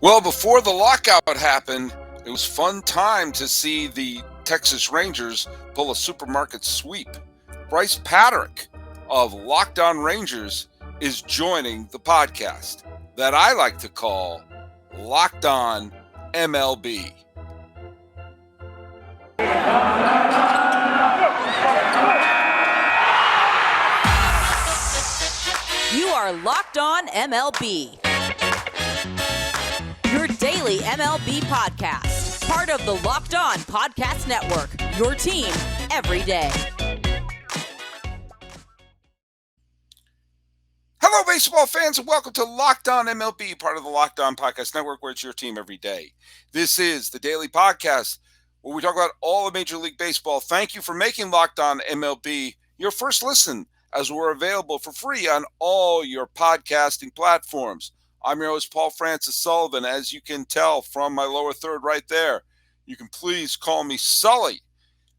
Well, before the lockout happened, it was fun time to see the Texas Rangers pull a supermarket sweep. Brice Paterik of Locked On Rangers is joining the podcast that I like to call Locked On MLB. You are Locked On MLB, your daily MLB podcast. Part of the Locked On Podcast Network, your team every day. Hello, baseball fans, and welcome to Locked On MLB, part of the Locked On Podcast Network, where it's your team every day. This is the daily podcast where we talk about all of Major League Baseball. Thank you for making Locked On MLB your first listen, as we're available for free on all your podcasting platforms. I'm your host, Paul Francis Sullivan. As you can tell from my lower third right there, you can please call me Sully.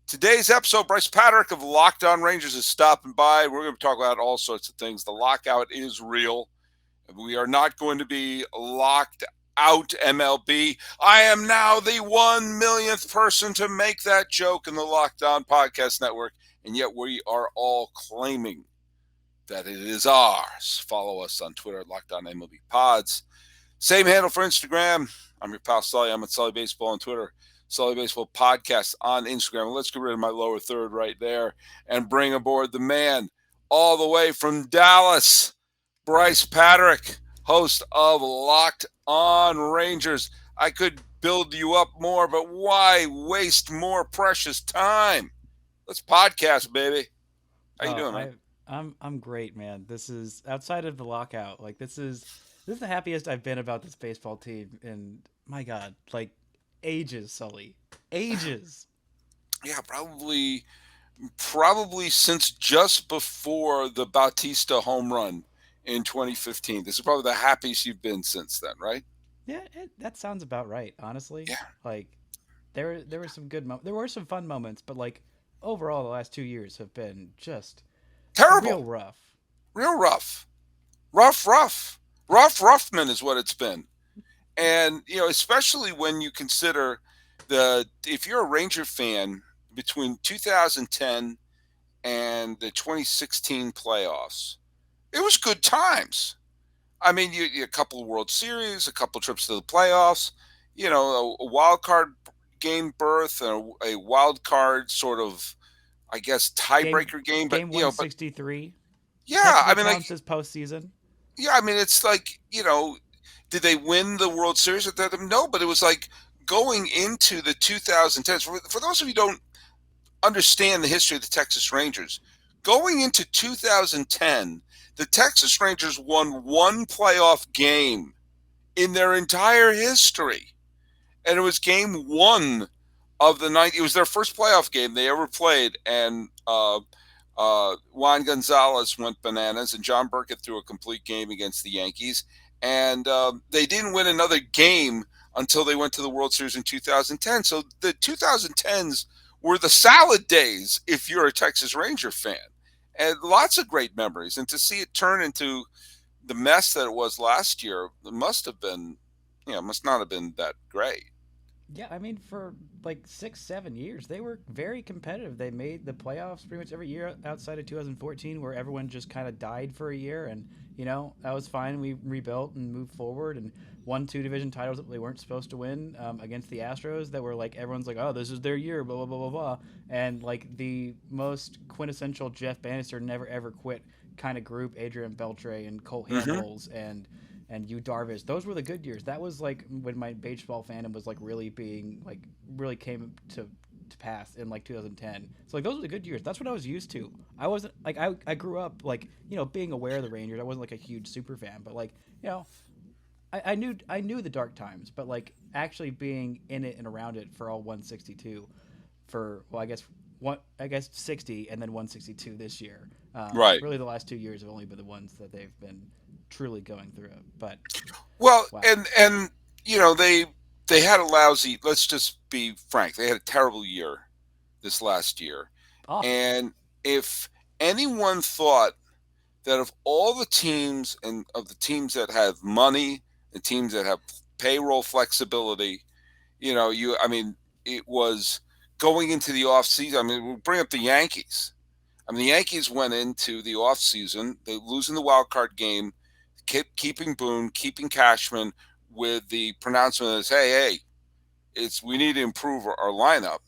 Today's episode, Brice Paterik of Locked On Rangers is stopping by. We're going to talk about all sorts of things. The lockout is real. We are not going to be locked out, MLB. I am now the 1 millionth person to make that joke in the Locked On Podcast Network, and yet we are all claiming that it is ours. Follow us on Twitter at Locked On MLB Pods. Same handle for Instagram. I'm your pal Sully. I'm at Sully Baseball on Twitter. Sully Baseball Podcast on Instagram. Let's get rid of my lower third right there and bring aboard the man all the way from Dallas, Brice Paterik, host of Locked On Rangers. I could build you up more, but why waste more precious time? Let's podcast, baby. How you doing, man? I'm great, man. This is outside of the lockout. Like this is the happiest I've been about this baseball team in, my God, like ages, Sully. Ages. Yeah, probably since just before the Bautista home run in 2015. This is probably the happiest you've been since then, right? Yeah, that sounds about right, honestly. Yeah. Like there were some there were some fun moments, but like overall the last 2 years have been just Terrible. real rough. Real rough. Roughman is what it's been. And, especially when you consider if you're a Ranger fan, between 2010 and the 2016 playoffs, it was good times. I mean, you a couple of World Series, a couple trips to the playoffs, a wild card game berth, and a wild card sort of, I guess, tiebreaker game. But Game 163. Yeah, I mean, counts as postseason. Yeah, I mean, it's like, did they win the World Series at that time? No, but it was like going into the 2010s. For those of you who don't understand the history of the Texas Rangers, going into 2010, the Texas Rangers won one playoff game in their entire history. And it was game one of the night. It was their first playoff game they ever played. And Juan Gonzalez went bananas, and John Burkett threw a complete game against the Yankees. And they didn't win another game until they went to the World Series in 2010. So the 2010s were the salad days if you're a Texas Ranger fan. And lots of great memories. And to see it turn into the mess that it was last year, it must not have been that great. Yeah, I mean, for like 6-7 years, they were very competitive. They made the playoffs pretty much every year outside of 2014, where everyone just kind of died for a year. And, that was fine. We rebuilt and moved forward and won 2 division titles that they weren't supposed to win against the Astros that were like, everyone's like, oh, this is their year, blah, blah, blah, blah, blah. And like the most quintessential Jeff Bannister never ever quit kind of group, Adrian Beltre and Cole Hamels and Yu Darvish. Those were the good years. That was like when my baseball fandom was like really came to pass in like 2010. So like those were the good years. That's what I was used to. I wasn't like I grew up like, being aware of the Rangers. I wasn't like a huge super fan, but like, I knew the dark times, but like actually being in it and around it for all 162 for I guess 60 and then 162 this year. Right. Really the last 2 years have only been the ones that they've been truly going through it. But well, wow. and they had a lousy, let's just be frank, they had a terrible year this last year. Awful. And if anyone thought that of all the teams and of the teams that have money, the teams that have payroll flexibility. I mean, it was going into the off season. I mean, we'll bring up the Yankees. I mean, the Yankees went into the off season, they losing the wild card game, keeping Boone, keeping Cashman, with the pronouncement as, hey, it's we need to improve our lineup.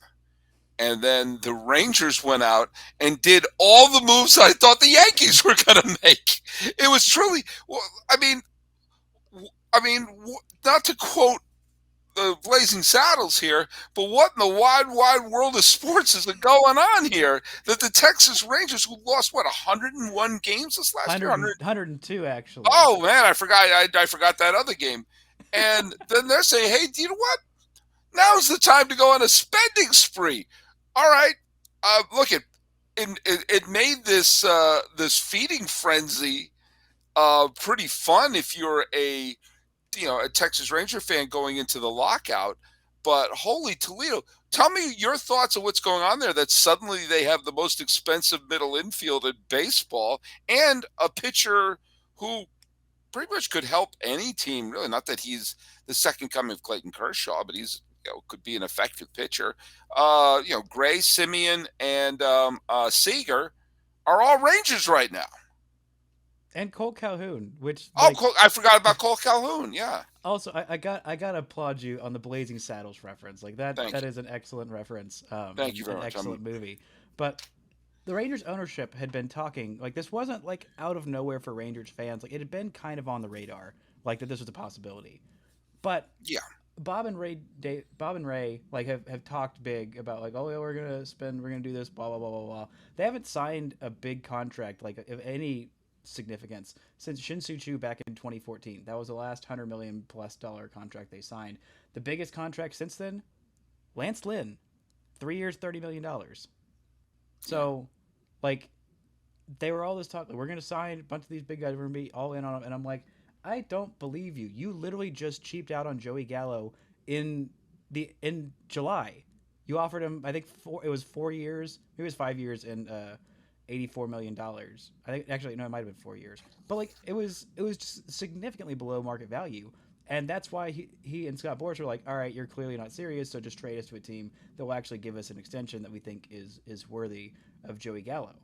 And then the Rangers went out and did all the moves I thought the Yankees were going to make. It was truly, well, not to quote the Blazing Saddles here, but what in the wide world of sports is going on here? That the Texas Rangers, who lost 101 games this last year, 102 actually. Oh man, I forgot. I forgot that other game. And then they're saying, hey, you know what? Now's the time to go on a spending spree. All right, look it made this feeding frenzy pretty fun if you're a Texas Ranger fan going into the lockout. But holy Toledo, tell me your thoughts on what's going on there. That suddenly they have the most expensive middle infield in baseball and a pitcher who pretty much could help any team. Really, not that he's the second coming of Clayton Kershaw, but he's could be an effective pitcher. Gray, Simeon, and Seager are all Rangers right now. And Cole Calhoun, which I forgot about Cole Calhoun. Yeah. Also, I gotta applaud you on the Blazing Saddles reference. Like that Thank you. is an excellent reference. Thank you very much. Excellent movie. But the Rangers ownership had been talking, like, this wasn't like out of nowhere for Rangers fans. Like, it had been kind of on the radar, like, that this was a possibility. But yeah, Bob and Ray like have talked big about, like, oh yeah, we're gonna do this, blah blah blah blah blah. They haven't signed a big contract like of any significance since Shin-Soo Choo back in 2014. That was the last $100 million plus contract they signed. The biggest contract since then, Lance Lynn, 3 years, $30 million. So, like, they were all this talk, like, we're going to sign a bunch of these big guys, we're going to be all in on them. And I'm like, I don't believe you. You literally just cheaped out on Joey Gallo in July. You offered him, I think, 4 years, maybe it was 5 years, and $84 million. I think, actually, no, it might have been 4 years. But, like, it was just significantly below market value. And that's why he and Scott Boras were like, all right, you're clearly not serious, so just trade us to a team that will actually give us an extension that we think is worthy of Joey Gallo.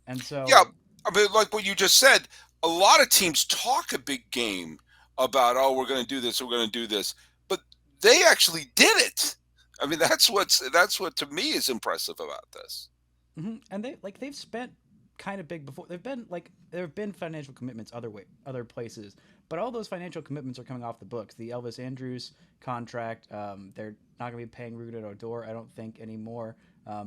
And so... Yeah, I mean, like what you just said, a lot of teams talk a big game about, oh, we're going to do this, we're going to do this. But they actually did it. I mean, that's what to me is impressive about this. Mm-hmm. And they've spent kind of big before. There have been financial commitments other places, but all those financial commitments are coming off the books. The Elvis Andrus contract, they're not going to be paying Rudy Odor, I don't think, anymore,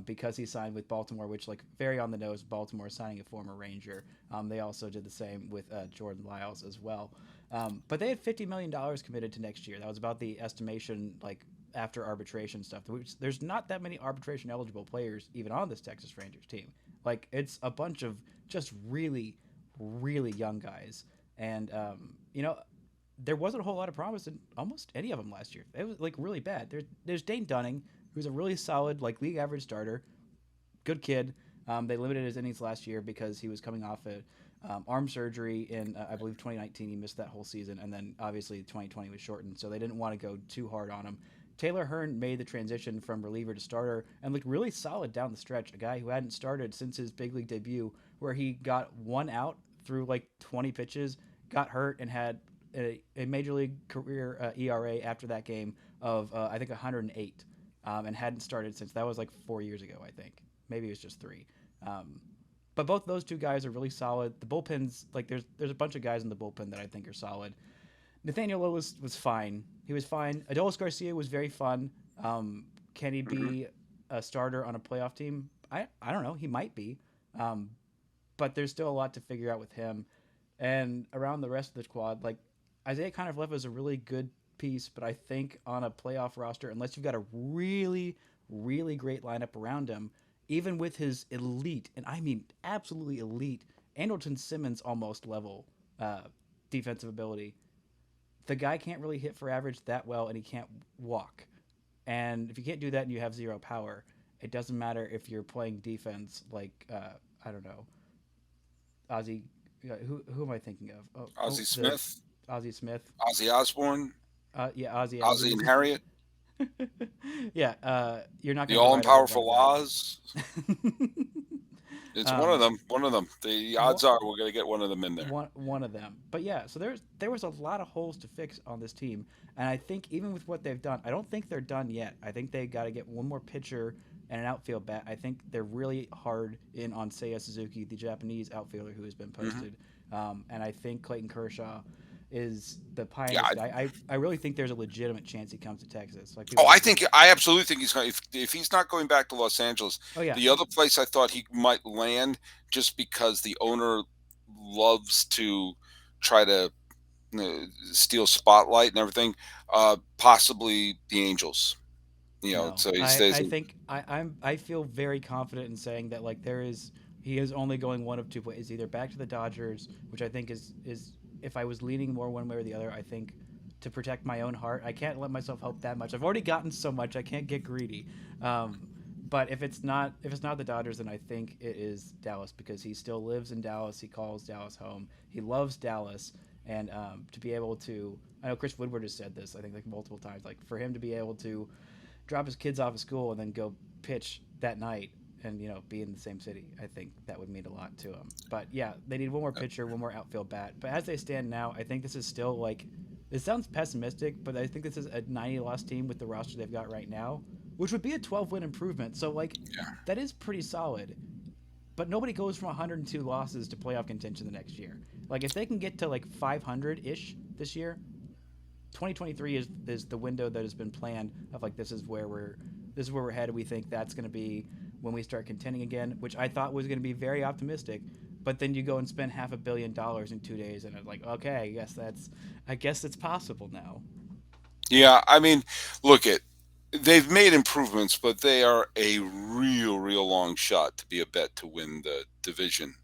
because he signed with Baltimore, which, like, very on the nose. Baltimore signing a former Ranger. They also did the same with Jordan Lyles as well. But they had $50 million committed to next year. That was about the estimation, like, after arbitration stuff. There's not that many arbitration eligible players even on this Texas Rangers team. Like, it's a bunch of just really, really young guys. And, there wasn't a whole lot of promise in almost any of them last year. It was, like, really bad. There's Dane Dunning, who's a really solid, like, league average starter. Good kid. They limited his innings last year because he was coming off a arm surgery in, I believe, 2019. He missed that whole season. And then, obviously, 2020 was shortened, so they didn't want to go too hard on him. Taylor Hearn made the transition from reliever to starter and looked really solid down the stretch. A guy who hadn't started since his big league debut, where he got one out through like 20 pitches, got hurt, and had a major league career ERA after that game of I think 108, and hadn't started since. That was like 4 years ago, I think. Maybe it was just 3. But both those two guys are really solid. The bullpen's, like, there's a bunch of guys in the bullpen that I think are solid. Nathaniel Lowe was fine. He was fine. Adolis Garcia was very fun. Can he be a starter on a playoff team? I don't know. He might be. But there's still a lot to figure out with him. And around the rest of the squad, like, Isaiah Kiner-Falefa is a really good piece, but I think on a playoff roster, unless you've got a really, really great lineup around him, even with his elite, and I mean absolutely elite, Andrelton Simmons almost level defensive ability, the guy can't really hit for average that well, and he can't walk. And if you can't do that and you have zero power, it doesn't matter if you're playing defense like, I don't know, Ozzy. Who am I thinking of? Ozzie Smith. Ozzie Smith. Ozzy Osbourne. Yeah, Ozzy Ozzy and Allen. Harriet, Yeah, you're not the going to provide a whole lot all-powerful of value. Oz. It's one of um, them. One of them. The odds are we're going to get one of them in there. one of them. But yeah, so there was a lot of holes to fix on this team, and I think even with what they've done, I don't think they're done yet. I think they got to get one more pitcher and an outfield bat. I think they're really hard in on Seiya Suzuki, the Japanese outfielder who has been Hmm. posted, and I think Clayton Kershaw is the Yeah. pioneer. I really think there's a legitimate chance he comes to Texas. Like Oh, people like Rudy. I absolutely think he's going. If he's not going back to Los Angeles, Oh yeah, the other place I thought he might land, just because the owner loves to try to steal spotlight and everything, possibly the Angels. no, So he stays I in. think I feel very confident in saying that like he is only going one of two ways, either back to the Dodgers, which I think is if I was leaning more one way or the other, I think to protect my own heart, I can't let myself hope that much. I've already gotten so much, I can't get greedy. But if it's not the Dodgers, then I think it is Dallas because he still lives in Dallas. He calls Dallas home. He loves Dallas, and to be able to, I know Chris Woodward has said this, I think like multiple times, like for him to be able to drop his kids off of school and then go pitch that night and be in the same city. I think that would mean a lot to him. But yeah, they need one more pitcher, one more outfield bat. But as they stand now, I think this is still like it sounds pessimistic, but I think this is a 90 loss team with the roster they've got right now, which would be a 12 win improvement. So like Yeah. that is pretty solid. But nobody goes from 102 losses to playoff contention the next year. Like if they can get to like 500 ish this year, 2023 is the window that has been planned of like this is where we're headed. We think that's going to be when we start contending again, which I thought was going to be very optimistic. But then you go and spend $500 million in 2 days, and it's like, okay, I guess it's possible now. Yeah. I mean, look at they've made improvements, but they are a real long shot to be a bet to win the division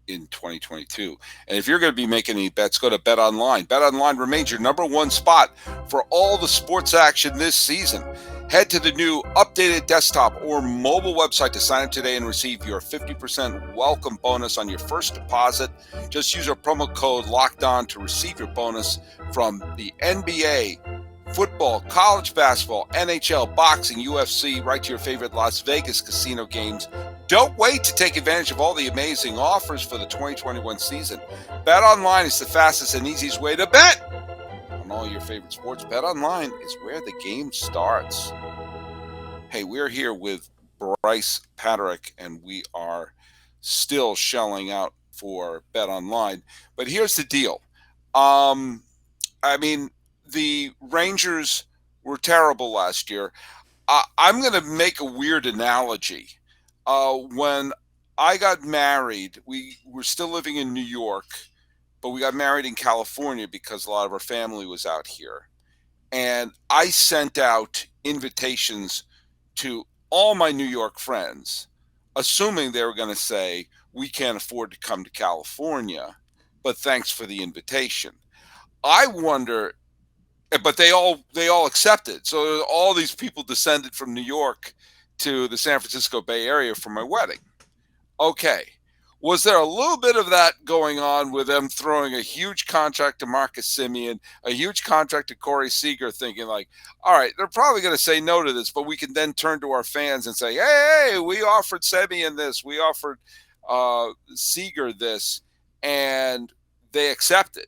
in 2022. And if you're going to be making any bets, go to BetOnline. BetOnline remains your number one spot for all the sports action this season. Head to the new updated desktop or mobile website to sign up today and receive your 50% welcome bonus on your first deposit. Just use our promo code LOCKEDON to receive your bonus from the NBA, football, college basketball, NHL, boxing, UFC, right to your favorite Las Vegas casino games. Don't wait to take advantage of all the amazing offers for the 2021 season. BetOnline is the fastest and easiest way to bet on all your favorite sports. BetOnline is where the game starts. Hey, we're here with Brice Paterik, and we are still shelling out for BetOnline. But here's the deal. I mean, the Rangers were terrible last year. I'm going to make a weird analogy. When I got married, we were still living in New York, but we got married in California because a lot of our family was out here. And I sent out invitations to all my New York friends, assuming they were going to say, we can't afford to come to California, but thanks for the invitation. I wonder, but they all accepted. So all these people descended from New York to the San Francisco Bay Area for my wedding. Okay. Was there a little bit of that going on with them throwing a huge contract to Marcus Semien, a huge contract to Corey Seager, thinking like, all right, they're probably going to say no to this, but we can then turn to our fans and say, hey, we offered Semien this, we offered Seager this, and they accepted.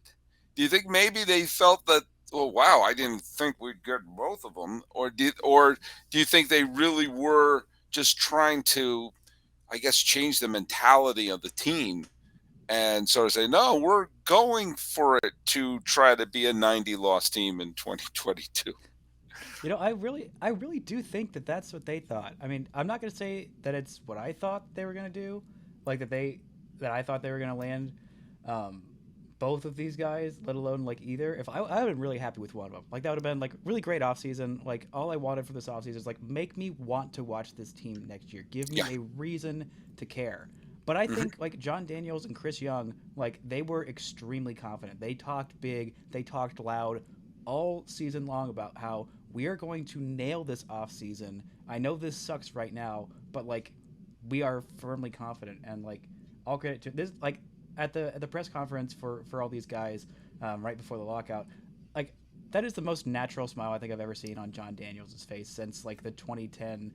Do you think maybe they felt that, oh wow, I didn't think we'd get both of them, or do you think they really were just trying to, I guess, change the mentality of the team and sort of say, no, we're going for it to try to be a 90 loss team in 2022? I really do think that that's what they thought. I mean, I'm not going to say that it's what I thought they were going to do, like that I thought they were going to land um, both of these guys, let alone like either. If I would have been really happy with one of them, like that would have been like really great offseason. Like all I wanted for this offseason is like make me want to watch this team next year. Give me Yeah. a reason to care. But I Mm-hmm. think like John Daniels and Chris Young, like they were extremely confident. They talked big, they talked loud all season long about how we are going to nail this offseason. I know this sucks right now, but like we are firmly confident and like all credit to this like at the press conference for all these guys right before the lockout, like that is the most natural smile I think I've ever seen on John Daniels' face since like the 2010,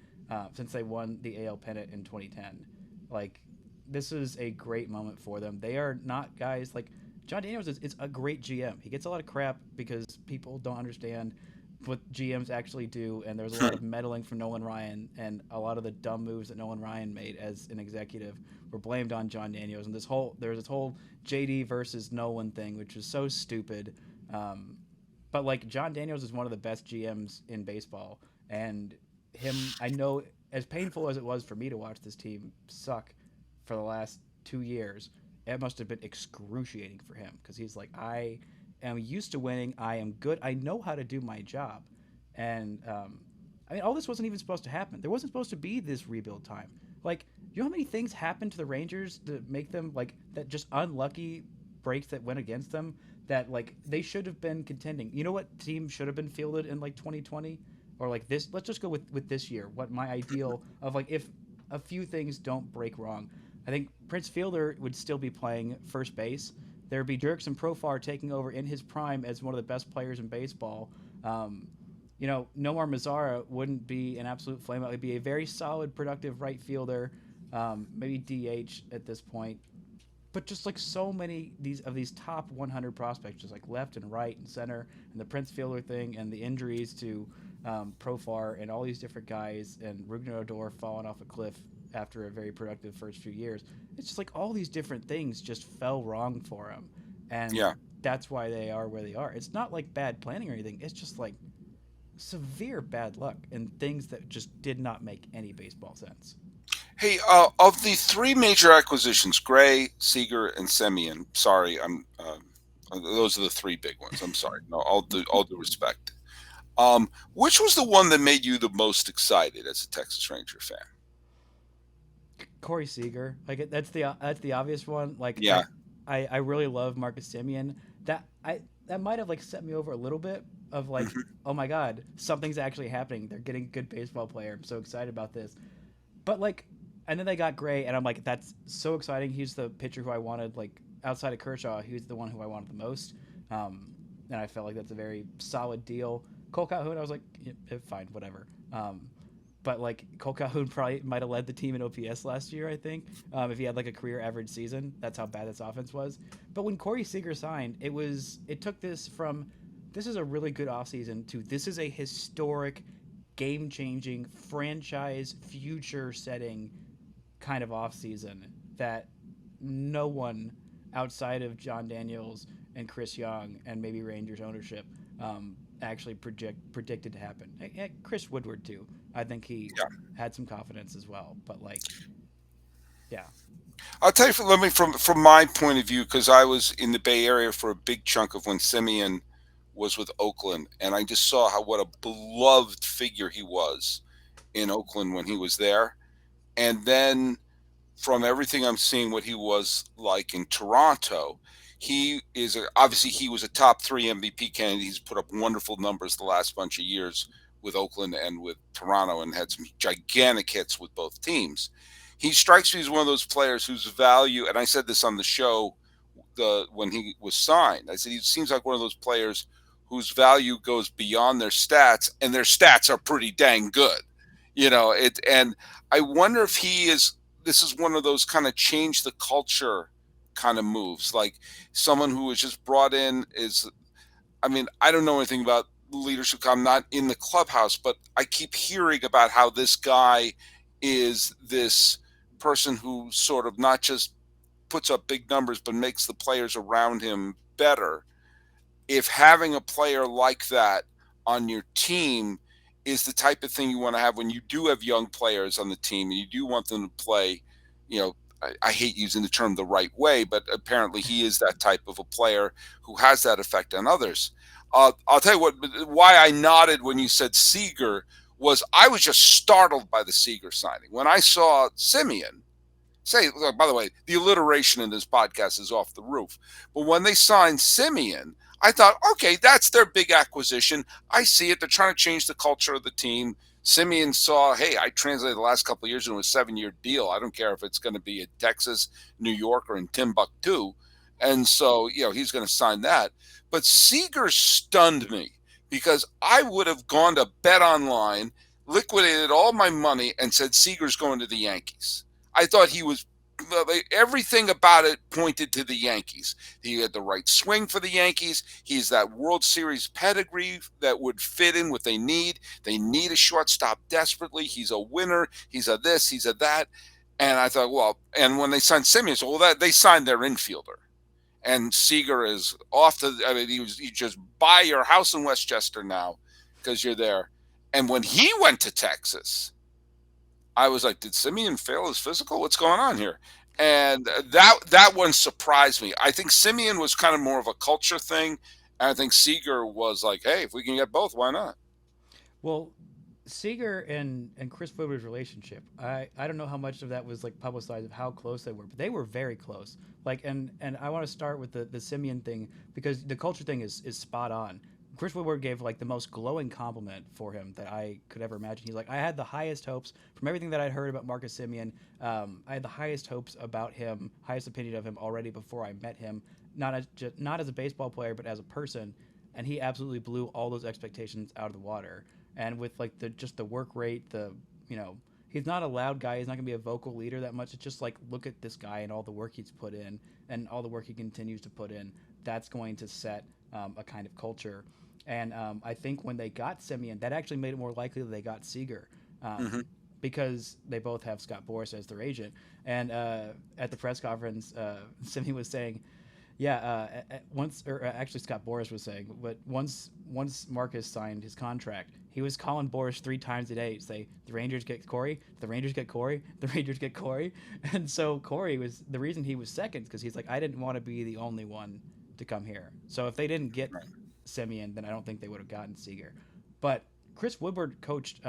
since they won the AL pennant in 2010. Like, this is a great moment for them. They are not guys like John Daniels is a great GM. He gets a lot of crap because people don't understand what GMs actually do, and there's a lot of meddling from Nolan Ryan, and a lot of the dumb moves that Nolan Ryan made as an executive were blamed on John Daniels. And there's this whole JD versus Nolan thing, which is so stupid. But like John Daniels is one of the best GMs in baseball, and I know as painful as it was for me to watch this team suck for the last 2 years, it must have been excruciating for him because he's like, I am used to winning. I am good. I know how to do my job. And I mean, all this wasn't even supposed to happen. There wasn't supposed to be this rebuild time. Like, you know how many things happened to the Rangers to make them like that? Just unlucky breaks that went against them. That like they should have been contending. You know what team should have been fielded in like 2020 or like this? Let's just go with this year. What my ideal of like if a few things don't break wrong. I think Prince Fielder would still be playing first base. There would be Dirksen Profar taking over in his prime as one of the best players in baseball. Nomar Mazara wouldn't be an absolute flameout. He'd be a very solid, productive right fielder, maybe DH at this point. But just like so many of these top 100 prospects, just like left and right and center, and the Prince Fielder thing, and the injuries to Profar and all these different guys, and Rougned Odor falling off a cliff after a very productive first few years. It's just like all these different things just fell wrong for him, and that's why they are where they are. It's not like bad planning or anything. It's just like severe bad luck and things that just did not make any baseball sense. Hey, of the three major acquisitions, Gray, Seager, and Semien. Sorry, those are the three big ones. I'm sorry. No, all due respect. Which was the one that made you the most excited as a Texas Ranger fan? Corey Seager, like that's the obvious one. Like, yeah, I really love Marcus Semien. That might have like set me over a little bit of like, oh my god, something's actually happening. They're getting a good baseball player. I'm so excited about this. But like, and then they got Gray, and I'm like, that's so exciting. He's the pitcher who I wanted, like outside of Kershaw, he's the one who I wanted the most. And I felt like that's a very solid deal. Cole Calhoun, I was like, yeah, fine, whatever. But like Cole Calhoun probably might have led the team in OPS last year, I think, if he had like a career average season. That's how bad this offense was. But when Corey Seager signed, it took this from this is a really good offseason to this is a historic, game-changing, franchise future-setting kind of offseason that no one outside of John Daniels and Chris Young and maybe Rangers ownership actually predicted to happen. Chris Woodward too. I think he had some confidence as well. But like, yeah. I'll tell you from my point of view, because I was in the Bay Area for a big chunk of when Semien was with Oakland, and I just saw what a beloved figure he was in Oakland when he was there, and then from everything I'm seeing, what he was like in Toronto. Obviously he was a top 3 MVP candidate. He's put up wonderful numbers the last bunch of years with Oakland and with Toronto, and had some gigantic hits with both teams. He strikes me as one of those players whose value, and I said this on the show when he was signed, I said he seems like one of those players whose value goes beyond their stats, and their stats are pretty dang good. And I wonder if this is one of those kind of change the culture kind of moves, like someone who was just brought in I don't know anything about leadership. I'm not in the clubhouse, but I keep hearing about how this guy is this person who sort of not just puts up big numbers, but makes the players around him better. If having a player like that on your team is the type of thing you want to have when you do have young players on the team and you do want them to play, I hate using the term the right way, but apparently he is that type of a player who has that effect on others. I'll tell you why I nodded when you said Seager was I was just startled by the Seager signing. When I saw Semien, by the way, the alliteration in this podcast is off the roof. But when they signed Semien, I thought, okay, that's their big acquisition. I see it. They're trying to change the culture of the team. Semien saw, hey, I translated the last couple of years into a 7-year deal. I don't care if it's going to be in Texas, New York, or in Timbuktu. And so, he's going to sign that. But Seager stunned me because I would have gone to BetOnline, liquidated all my money, and said Seager's going to the Yankees. I thought he was everything about it pointed to the Yankees. He had the right swing for the Yankees. He's that World Series pedigree that would fit in what they need. They need a shortstop desperately. He's a winner. He's a this. He's a that. And I thought, well, and when they signed Simeon, so well, that they signed their infielder. And Seager is off to. I mean, you just buy your house in Westchester now because you're there. And when he went to Texas, I was like, did Simeon fail his physical? What's going on here? And that one surprised me. I think Simeon was kind of more of a culture thing. And I think Seager was like, hey, if we can get both, why not? Well, Seager and Chris Woodward's relationship, I don't know how much of that was like publicized of how close they were, but they were very close. Like, and I want to start with the Simeon thing because the culture thing is spot on. Chris Woodward gave like the most glowing compliment for him that I could ever imagine. He's like, I had the highest hopes from everything that I'd heard about Marcus Simeon. I had the highest hopes about him, highest opinion of him already before I met him. Not as a baseball player, but as a person, and he absolutely blew all those expectations out of the water. And with like the work rate, he's not a loud guy. He's not gonna be a vocal leader that much. It's just like look at this guy and all the work he's put in and all the work he continues to put in. That's going to set a kind of culture. And I think when they got Simeon, that actually made it more likely that they got Seager. Mm-hmm. Because they both have Scott Boras as their agent. And at the press conference, Simeon was saying, yeah, actually Scott Boras was saying, but once Marcus signed his contract, he was calling Boras 3 times a day to say, the Rangers get Corey, the Rangers get Corey, the Rangers get Corey. And so Corey was, the reason he was second because he's like, I didn't want to be the only one to come here. So if they didn't get Simeon, then I don't think they would have gotten Seager. But Chris Woodward coached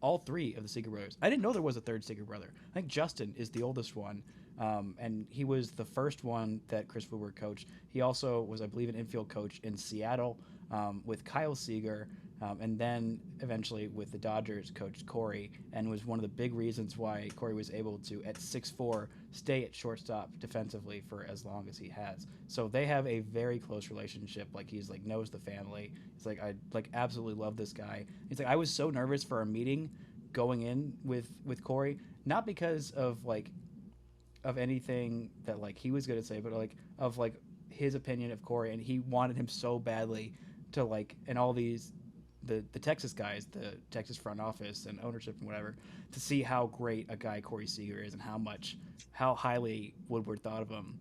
all 3 of the Seager brothers. I didn't know there was a third Seager brother. I think Justin is the oldest one, and he was the first one that Chris Woodward coached. He also was, I believe, an infield coach in Seattle with Kyle Seager, and then eventually with the Dodgers coached Corey, and was one of the big reasons why Corey was able to, at 6'4", stay at shortstop defensively for as long as he has. So they have a very close relationship. Like he's like knows the family. He's like I like absolutely love this guy. He's like I was so nervous for a meeting going in with Corey, not because of like of anything that like he was going to say, but like of like his opinion of Corey, and he wanted him so badly to like, and all these the Texas guys, the Texas front office and ownership and whatever, to see how great a guy Corey Seager is and how highly Woodward thought of him.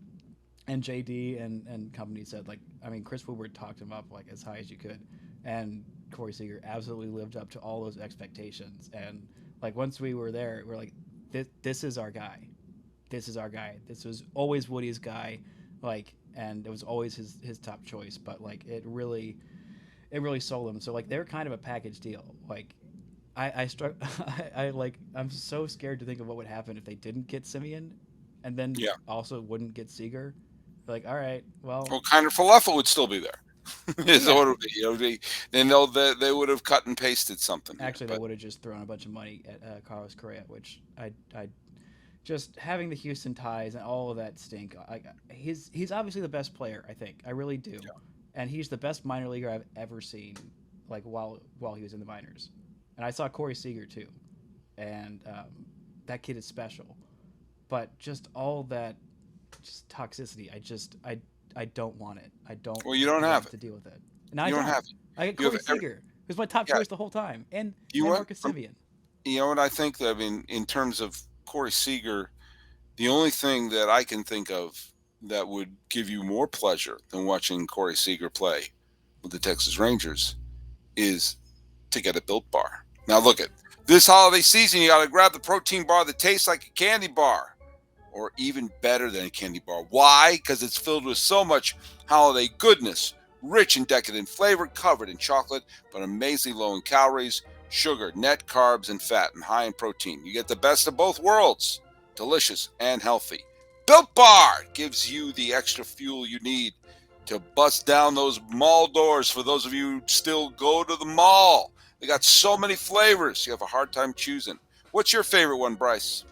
And JD and company said like, I mean, Chris Woodward talked him up like as high as you could, and Corey Seager absolutely lived up to all those expectations. And like once we were there, we're like, this is our guy. This is our guy. This was always Woody's guy, like, and it was always his top choice. But like, it really sold them. So like, they're kind of a package deal. Like, I'm so scared to think of what would happen if they didn't get Simeon, and then also wouldn't get Seager. Like, all right, well, kind of falafel would still be there. yeah. Then they would have cut and pasted something. Actually, they would have just thrown a bunch of money at Carlos Correa, which I just having the Houston ties and all of that stink. He's obviously the best player. I think I really do, and he's the best minor leaguer I've ever seen. Like while he was in the minors, and I saw Corey Seager too, and that kid is special. But just all that, just toxicity. I don't want it. I don't. Well, you don't have to deal with it. And you don't have it. I get Corey Seager, who's my top choice the whole time, and Marcus Simeon. You know what I think? That, I mean, in terms of Corey Seager, the only thing that I can think of that would give you more pleasure than watching Corey Seager play with the Texas Rangers is to get a Built Bar. Now, look at this holiday season. You got to grab the protein bar that tastes like a candy bar, or even better than a candy bar. Why? Because it's filled with so much holiday goodness, rich and decadent flavor, covered in chocolate, but amazingly low in calories, sugar, net carbs, and fat, and high in protein. You get the best of both worlds, delicious and healthy. Built Bar gives you the extra fuel you need to bust down those mall doors. For those of you who still go to the mall, they got so many flavors, you have a hard time choosing. What's your favorite one, Brice?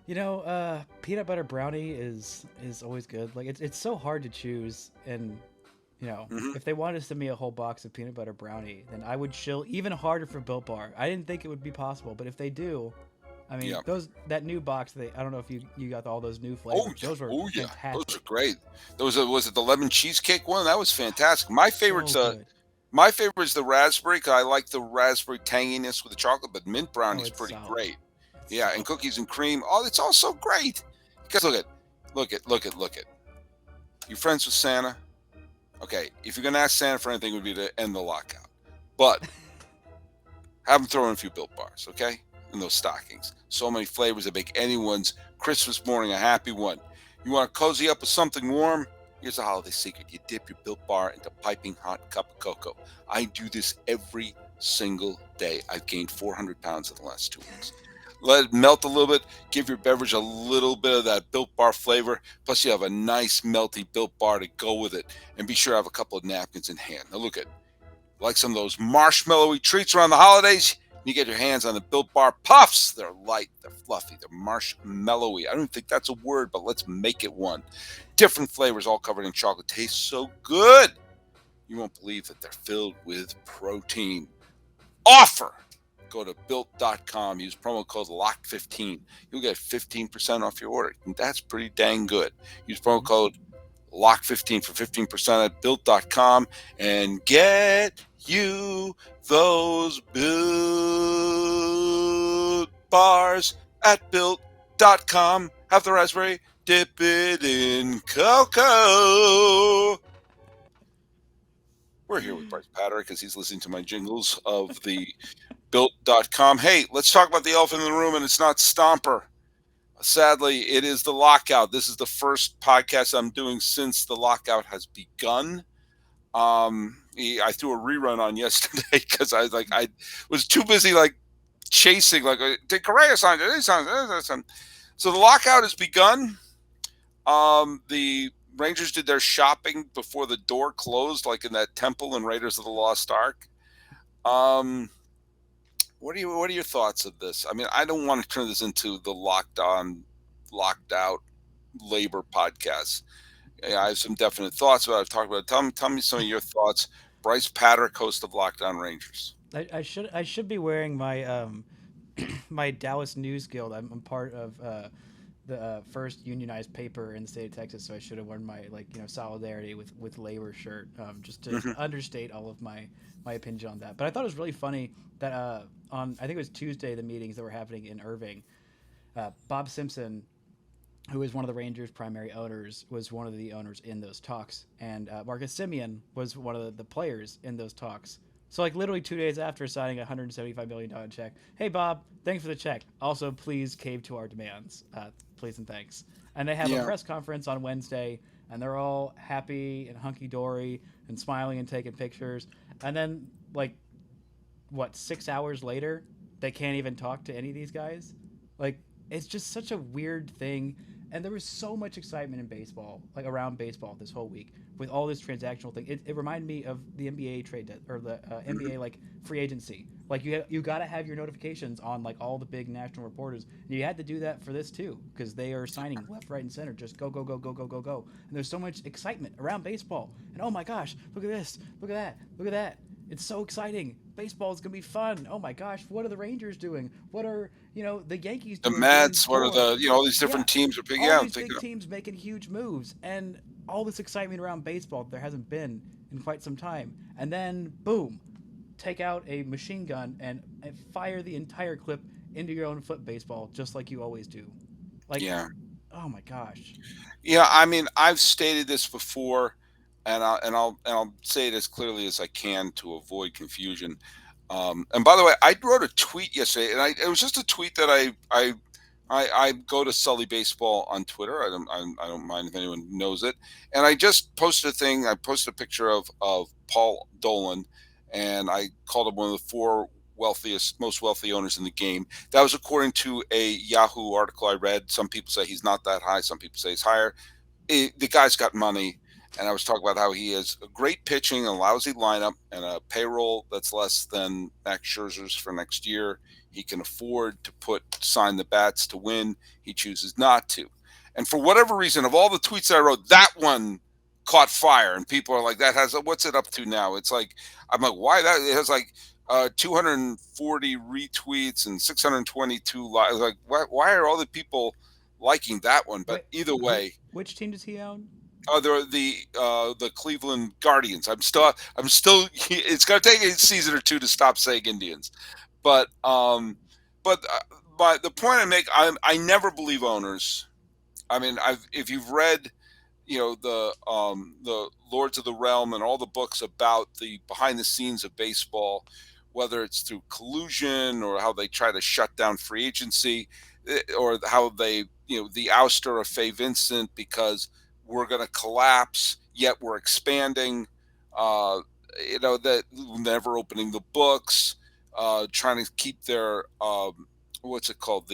You know, peanut butter brownie is always good. Like it's so hard to choose, and Hmm. If they wanted to send me a whole box of peanut butter brownie, then I would chill even harder for Built Bar. I didn't think it would be possible, but if they do, I mean, Yeah. that new box, I don't know if you got all those new Oh flavors. yeah. Those were Oh yeah. Those are fantastic. great. Those was it the lemon cheesecake one? That was fantastic. So good. My favorite is the raspberry. 'Cause I like the raspberry tanginess with the chocolate, but mint Oh, brownie's it's pretty solid. great. It's Yeah, and solid. cookies and cream. Oh, it's also great. Because look at. You friends with Santa? Okay, if you're gonna ask Santa for anything, it would be to end the lockout. But have them throw in a few Built Bars, okay? In those stockings. So many flavors that make anyone's Christmas morning a happy one. You want to cozy up with something warm? Here's a holiday secret. You dip your Built Bar into a piping hot cup of cocoa. I do this every single day. I've gained 400 pounds in the last 2 weeks. Let it melt a little bit. Give your beverage a little bit of that Built Bar flavor. Plus, you have a nice melty Built Bar to go with it. And be sure to have a couple of napkins in hand. Now, look at like some of those marshmallowy treats around the holidays. You get your hands on the Built Bar Puffs. They're light, they're fluffy, they're marshmallowy. I don't think that's a word, but let's make it one. Different flavors, all covered in chocolate. Tastes so good. You won't believe that they're filled with protein. Offer. Go to built.com, use promo code LOCK15. You'll get 15% off your order. And that's pretty dang good. Use promo Mhm. code LOCK15 for 15% at built.com and get you those built bars at built.com. Have the raspberry, dip it in cocoa. We're here with Brice Paterik because he's listening to my jingles of the built.com. Hey, let's talk about the elephant in the room, and it's not Stomper. Sadly, it is the lockout. This is the first podcast I'm doing since the lockout has begun. I threw a rerun on yesterday because I was too busy chasing did Correa sign? Did he sign? So the lockout has begun. The Rangers did their shopping before the door closed, like in that temple in Raiders of the Lost Ark. Um, what are your thoughts of this? I mean, I don't want to turn this into the locked out labor podcast. Yeah, I have some definite thoughts about it. Talk about it. Tell me some of your thoughts. Brice Paterik, host of Lockdown Rangers. I should be wearing my my Dallas News Guild. I'm part of the first unionized paper in the state of Texas, so I should have worn my solidarity with labor shirt, just to Hmm. understate all of my opinion on that. But I thought it was really funny that on I think it was Tuesday, the meetings that were happening in Irving, Bob Simpson, who is one of the Rangers' primary owners, was one of the owners in those talks, and Marcus Simeon was one of the players in those talks. So, like, literally 2 days after signing a $175 million check, hey Bob, thanks for the check. Also, please cave to our demands, please and thanks. And they have a Yeah. press conference on Wednesday, and they're all happy and hunky dory and smiling and taking pictures. And then, like, what, 6 hours later, they can't even talk to any of these guys. Like, it's just such a weird thing. And there was so much excitement in baseball, like around baseball this whole week with all this transactional thing. It reminded me of the NBA or the Mhm. NBA like free agency. Like you got to have your notifications on like all the big national reporters, and you had to do that for this too because they are signing left, right, and center. Just go, go, go, go, go, go, go. And there's so much excitement around baseball. And oh my gosh, look at this, look at that, look at that. It's so exciting. Baseball is gonna be fun. Oh my gosh, what are the Rangers doing? What are the Yankees The doing getting Mets, what are Dora? all these Yeah, different teams are picking? all Yeah, I'm these thinking. big teams making huge moves and all this excitement around baseball that there hasn't been in quite some time. And then boom, take out a machine gun and fire the entire clip into your own foot baseball just like you always do. Like, Yeah. oh my gosh. Yeah, I mean, I've stated this before, and I'll say it as clearly as I can to avoid confusion. And by the way, I wrote a tweet yesterday, and it was just a tweet that I go to Sully Baseball on Twitter. I don't mind if anyone knows it. And I just posted a thing. I posted a picture of Paul Dolan, and I called him one of the four most wealthy owners in the game. That was according to a Yahoo article I read. Some people say he's not that high. Some people say he's higher. The guy's got money. And I was talking about how he has a great pitching, a lousy lineup, and a payroll that's less than Max Scherzer's for next year. He can afford to sign the bats to win. He chooses not to. And for whatever reason, of all the tweets that I wrote, that one caught fire, and people are like, "That has what's it up to now?" It's like I'm like, "Why that?" It has like 240 retweets and 622 likes. Like, why are all the people liking that one? But Wait, either way, which team does he own? they're the Cleveland Guardians. I'm still. It's gonna take a season or two to stop saying Indians, but but the point I make, I never believe owners. I mean, if you've read the Lords of the Realm and all the books about the behind the scenes of baseball, whether it's through collusion or how they try to shut down free agency, or how they the ouster of Faye Vincent because we're going to collapse, yet we're expanding. Uh, that never opening the books, trying to keep their what's it called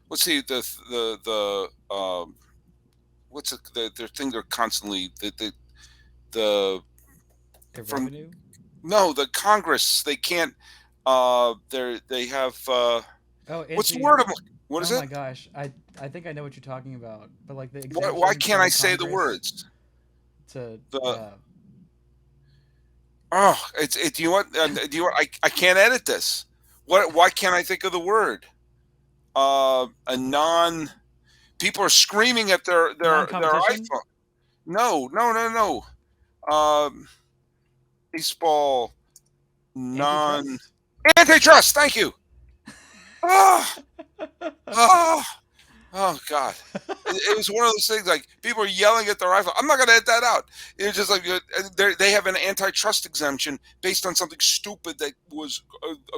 what's the what's their thing they're constantly the Their from revenue? no the Congress they can't they have Oh, what's the NC. word what is Oh it my gosh, I think I know what you're talking about. But like the why exemption can't I from say the Congress words to the oh it's do you want I can't edit this why can't I think of the word a non people are screaming at their non-competition, iPhone. No. Um, baseball non antitrust. antitrust. Thank you. Oh, oh, oh God. It was one of those things like people are yelling at their iPhone. I'm not going to edit that out. It's just like they have an antitrust exemption based on something stupid that was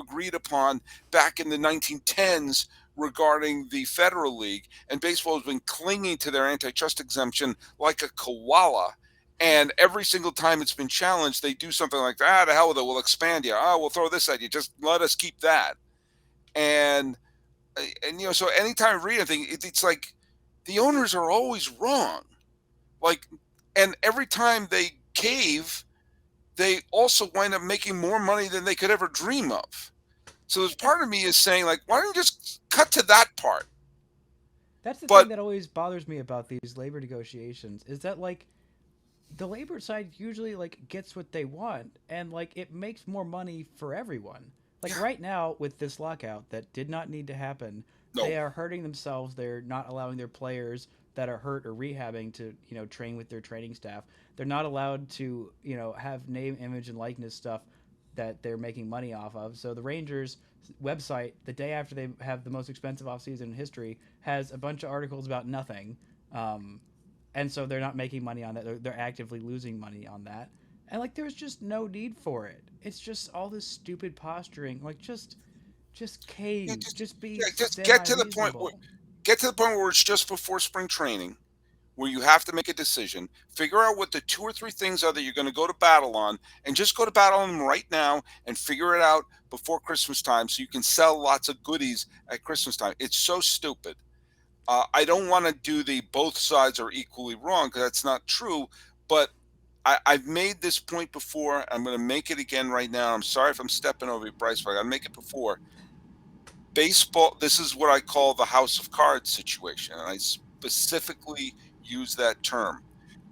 agreed upon back in the 1910s regarding the Federal League. And baseball has been clinging to their antitrust exemption like a koala. And every single time it's been challenged, they do something like that. The hell with it. We'll expand you. Oh, we'll throw this at you. Just let us keep that. And so anytime I read anything, it's like the owners are always wrong. Like, and every time they cave, they also wind up making more money than they could ever dream of. So there's part of me is saying, like, why don't you just cut to that part? That's the thing But that always bothers me about these labor negotiations is that like the labor side usually like gets what they want and like it makes more money for everyone. Like yeah, right now with this lockout that did not need to happen, no, they are hurting themselves. They're not allowing their players that are hurt or rehabbing to, train with their training staff. They're not allowed to, have name, image and likeness stuff that they're making money off of. So the Rangers website, the day after they have the most expensive offseason in history, has a bunch of articles about nothing. And so they're not making money on that. They're actively losing money on that. And like there's just no need for it. It's just all this stupid posturing. Like just yeah, cave. Just be just semi reasonable. get to the point where it's just before spring training, where you have to make a decision, figure out what the two or three things are that you're going to go to battle on, and just go to battle on them right now and figure it out before Christmas time so you can sell lots of goodies at Christmas time. It's so stupid. I don't want to do the both sides are equally wrong because that's not true, but I've made this point before. I'm going to make it again right now. I'm sorry if I'm stepping over you, Brice, but I got to make it before. Baseball, this is what I call the house of cards situation. And I specifically use that term.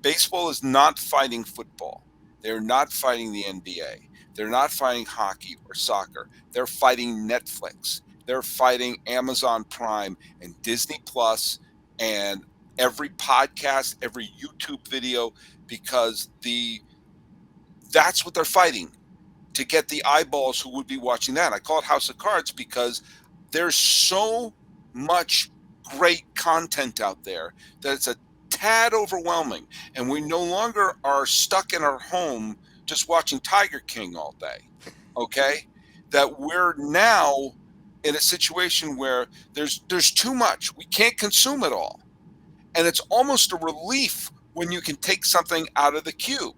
Baseball is not fighting football. They're not fighting the NBA. They're not fighting hockey or soccer. They're fighting Netflix. They're fighting Amazon Prime and Disney Plus and every podcast, every YouTube video, because that's what they're fighting to get the eyeballs who would be watching that. I call it House of Cards because there's so much great content out there that it's a tad overwhelming. And we no longer are stuck in our home just watching Tiger King all day. Okay? That we're now in a situation where there's too much. We can't consume it all. And it's almost a relief when you can take something out of the queue.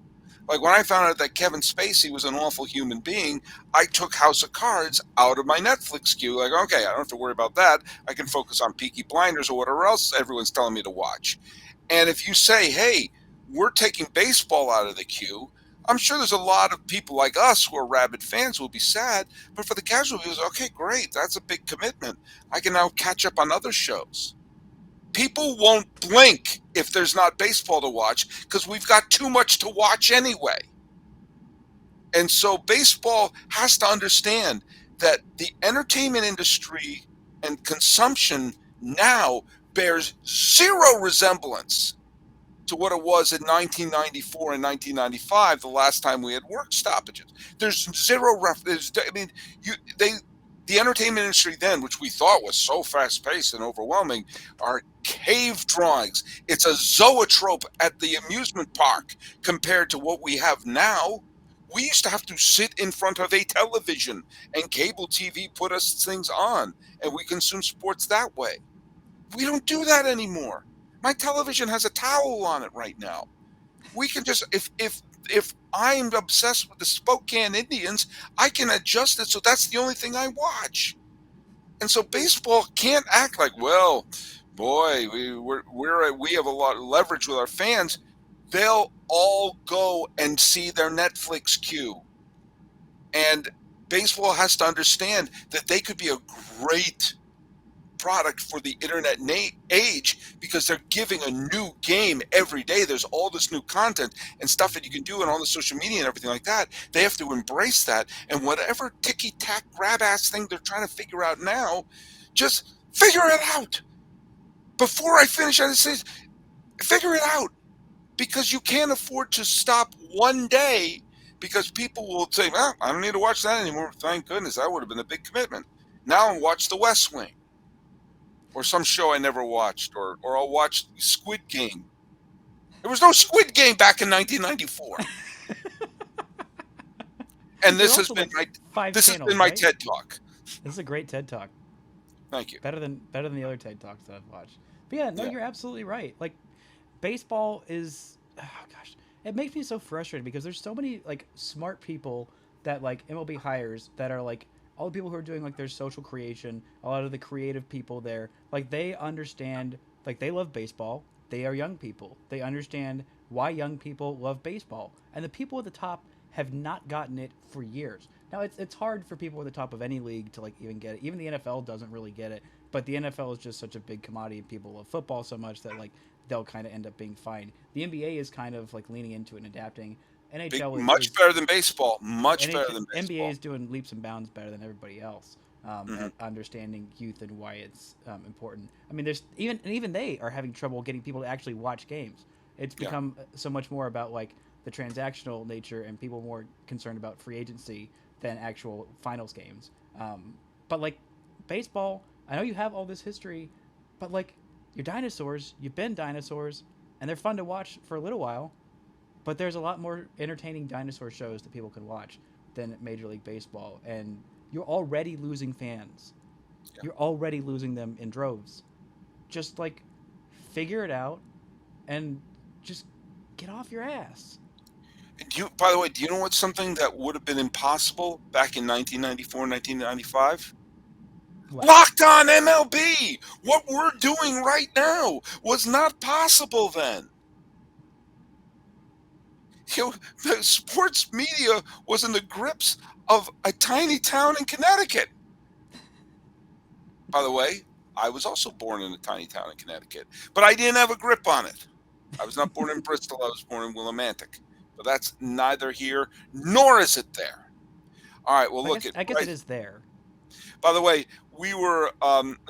Like when I found out that Kevin Spacey was an awful human being, I took House of Cards out of my Netflix queue. Like, okay, I don't have to worry about that. I can focus on Peaky Blinders or whatever else everyone's telling me to watch. And if you say, hey, we're taking baseball out of the queue, I'm sure there's a lot of people like us who are rabid fans who will be sad. But for the casual viewers, okay, great. That's a big commitment. I can now catch up on other shows. people won't blink if there's not baseball to watch because we've got too much to watch anyway. And so baseball has to understand that the entertainment industry and consumption now bears zero resemblance to what it was in 1994 and 1995, the last time we had work stoppages. There's zero reference. I mean, the entertainment industry then, which we thought was so fast-paced and overwhelming, are cave drawings. It's a zoetrope at the amusement park compared to what we have now. We used to have to sit in front of a television, and cable TV put us things on, and we consume sports that way. We don't do that anymore. My television has a towel on it right now. We can just, if I'm obsessed with the Spokane Indians, I can adjust it so that's the only thing I watch. And so baseball can't act like, well, boy, we have a lot of leverage with our fans. They'll all go and see their Netflix queue. And baseball has to understand that they could be a great product for the internet age because they're giving a new game every day. There's all this new content and stuff that you can do and all the social media and everything like that. They have to embrace that. And whatever ticky-tack grab-ass thing they're trying to figure out now, just figure it out. Before I finish, I say, figure it out. Because you can't afford to stop one day because people will say, well, I don't need to watch that anymore. Thank goodness. That would have been a big commitment. Now I'll watch The West Wing. Or some show I never watched, or I'll watch Squid Game. There was no Squid Game back in 1994. And this has been my TED Talk. This is a great TED Talk. Thank you. Better than the other TED Talks that I've watched. But yeah, you're absolutely right. Like, baseball is, it makes me so frustrated because there's so many like smart people that like MLB hires that are like, all the people who are doing like their social creation, a lot of the creative people there, like they understand, like they love baseball. They are young people. They understand why young people love baseball. And the people at the top have not gotten it for years. Now it's hard for people at the top of any league to like even get it. Even the NFL doesn't really get it, but the NFL is just such a big commodity and people love football so much that like they'll kind of end up being fine. The NBA is kind of like leaning into it and adapting. NHL much better than baseball. Much better than baseball. NBA is doing leaps and bounds better than everybody else at understanding youth and why it's important. I mean, there's even they are having trouble getting people to actually watch games. It's become so much more about like the transactional nature and people more concerned about free agency than actual finals games. But like baseball, I know you have all this history, but like you're dinosaurs. You've been dinosaurs, and they're fun to watch for a little while. But there's a lot more entertaining dinosaur shows that people can watch than Major League Baseball. And you're already losing fans. Yeah. You're already losing them in droves. Just, like, figure it out and just get off your ass. By the way, do you know what's something that would have been impossible back in 1994, 1995? What? Locked On MLB! What we're doing right now was not possible then. The sports media was in the grips of a tiny town in Connecticut. By the way, I was also born in a tiny town in Connecticut, but I didn't have a grip on it. I was not born in Bristol. I was born in Willimantic. But that's neither here nor is it there. All right, well, I guess it is there. By the way, we were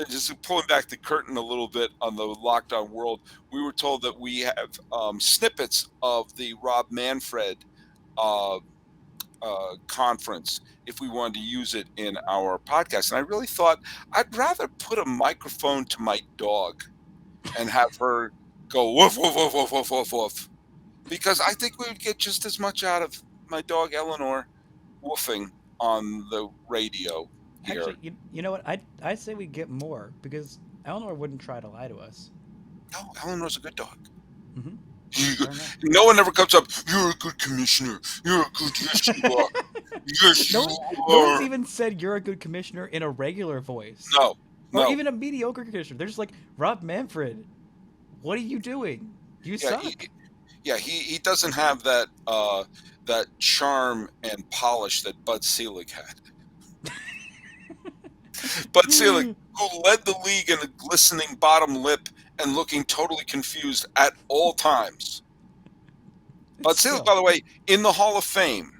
just pulling back the curtain a little bit on the Locked On world. We were told that we have snippets of the Rob Manfred conference if we wanted to use it in our podcast. And I really thought I'd rather put a microphone to my dog and have her go woof, woof, woof, woof, woof, woof, woof. Because I think we would get just as much out of my dog Eleanor woofing on the radio. Here. Actually, you know what? I'd say we get more because Eleanor wouldn't try to lie to us. No, Eleanor's a good dog. Mm-hmm. No one ever comes up, you're a good commissioner. You're a good commissioner. Yes, no one's even said you're a good commissioner in a regular voice. No. Or even a mediocre commissioner. They're just like, Rob Manfred, what are you doing? You suck. He doesn't have that that charm and polish that Bud Selig had. Bud Selig, who led the league in a glistening bottom lip and looking totally confused at all times. Bud Selig, Still, by the way, in the Hall of Fame.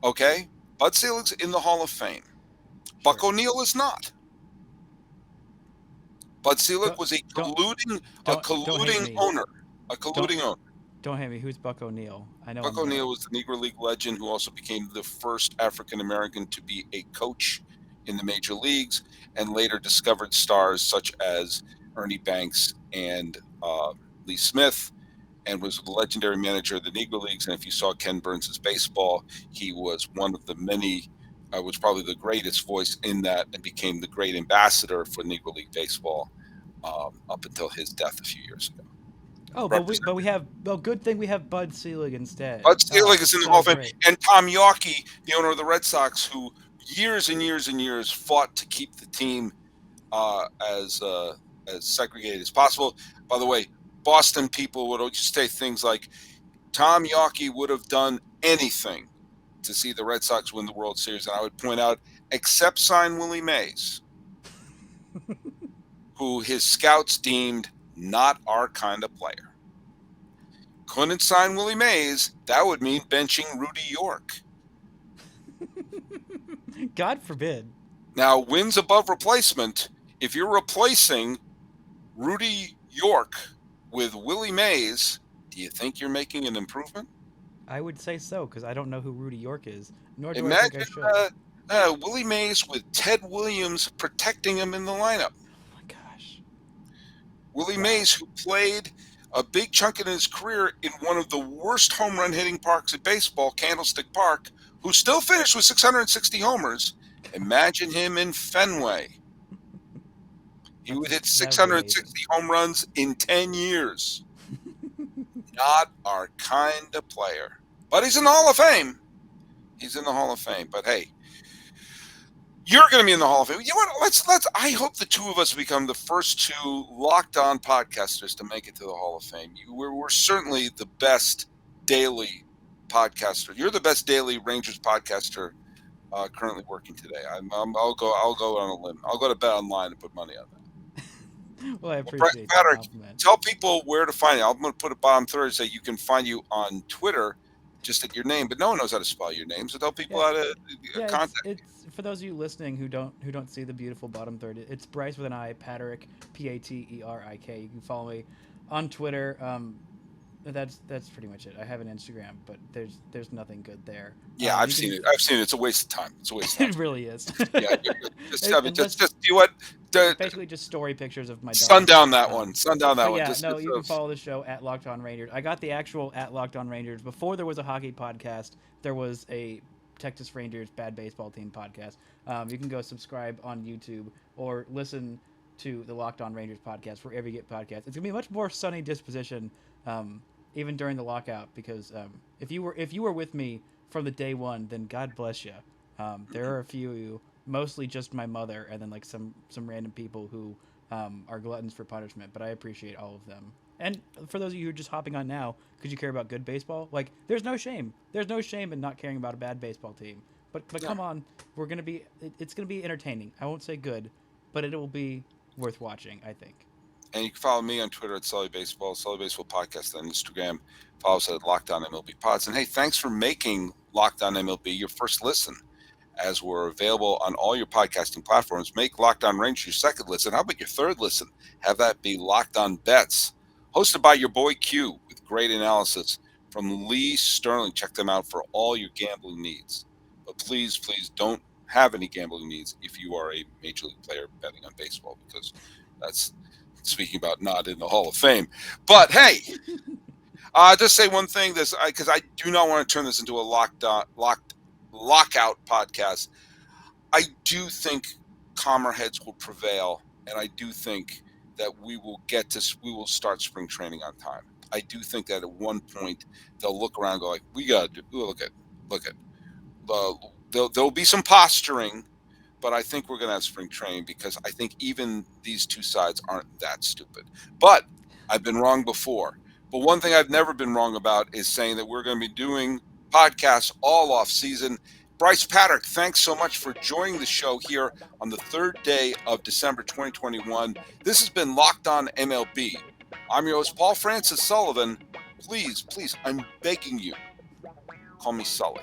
Okay? Bud Selig's in the Hall of Fame. Buck sure. O'Neill is not. Bud Selig Don't was a don't colluding don't hate me. owner. A Don't colluding owner. don't hate me. Who's Buck O'Neill? I know Buck him O'Neill well. was the Negro League legend who also became the first African American to be a coach in the major leagues, and later discovered stars such as Ernie Banks and Lee Smith, and was the legendary manager of the Negro Leagues. And if you saw Ken Burns' baseball, he was one of the many, was probably the greatest voice in that, and became the great ambassador for Negro League baseball up until his death a few years ago. Oh, but we have good thing we have Bud Selig instead. Bud Selig Oh, is in the Hall so of Fame, great. and Tom Yawkey, the owner of the Red Sox, who years and years and years fought to keep the team as segregated as possible. By the way, Boston people would say things like, Tom Yawkey would have done anything to see the Red Sox win the World Series, and I would point out, except sign Willie Mays, who his scouts deemed not our kind of player. Couldn't sign Willie Mays, that would mean benching Rudy York. God forbid. Now, wins above replacement, if you're replacing Rudy York with Willie Mays, do you think you're making an improvement? I would say so because I don't know who Rudy York is, nor do I think I Imagine should. Willie Mays with Ted Williams protecting him in the lineup. Oh my gosh. Willie Wow. Mays, who played a big chunk of his career in one of the worst home run hitting parks in baseball, Candlestick Park, who still finished with 660 homers. Imagine him in Fenway. He would hit That would be amazing. 660 home runs in 10 years. Not our kind of player. But he's in the Hall of Fame. He's in the Hall of Fame. But hey, you're going to be in the Hall of Fame. You know what? Let's. I hope the two of us become the first two locked on podcasters to make it to the Hall of Fame. We're certainly the best daily podcaster. You're the best daily Rangers podcaster currently working today. I'll go on a limb. I'll go to BetOnline and put money on that. Well, I Brice appreciate that Paterik, compliment. tell people where to find you. I'm going to put a bottom third so you can find you on Twitter, just at your name, but no one knows how to spell your name. So tell people how to contact you. It's for those of you listening who don't see the beautiful bottom third. It's Brice with an I, Paterik, Paterik. You can follow me on Twitter. That's pretty much it. I have an Instagram, but there's nothing good there. Yeah, I've seen it. I've seen it. It's a waste of time. It's a waste of time. It really is. Yeah, just do what. Basically, just story pictures of my dog. Sundown that one. Sundown that one. Yeah, Just, no, you can follow the show at Locked On Rangers. I got the actual at Locked On Rangers before there was a hockey podcast. There was a Texas Rangers bad baseball team podcast. You can go subscribe on YouTube or listen to the Locked On Rangers podcast wherever you get podcasts. It's gonna be a much more sunny disposition, even during the lockout, because if you were with me from the day one, then God bless you. There are a few of you, mostly just my mother, and then like some random people who are gluttons for punishment. But I appreciate all of them. And for those of you who are just hopping on now, because you care about good baseball, like there's no shame. There's no shame in not caring about a bad baseball team. But come on, it's gonna be entertaining. I won't say good, but it will be worth watching, I think. And you can follow me on Twitter at Sully Baseball Podcast on Instagram. Follow us at Locked On MLB Pods. And hey, thanks for making Locked On MLB your first listen, as we're available on all your podcasting platforms. Make Locked On Rangers your second listen. How about your third listen? Have that be Locked On Bets, hosted by your boy Q, with great analysis from Lee Sterling. Check them out for all your gambling needs. But please, please don't have any gambling needs if you are a major league player betting on baseball, because that's speaking about not in the Hall of Fame. But hey, just say one thing, because I do not want to turn this into a lockout podcast. I do think calmer heads will prevail, and I do think that we will start spring training on time. I do think that at one point they'll look around and go like, we got to look at. There'll be some posturing, but I think we're going to have spring training, because I think even these two sides aren't that stupid. But I've been wrong before. But one thing I've never been wrong about is saying that we're going to be doing podcasts all off season. Brice Paterik, thanks so much for joining the show here on the third day of December 2021. This has been Locked On MLB. I'm your host, Paul Francis Sullivan. Please, I'm begging you, call me Sully.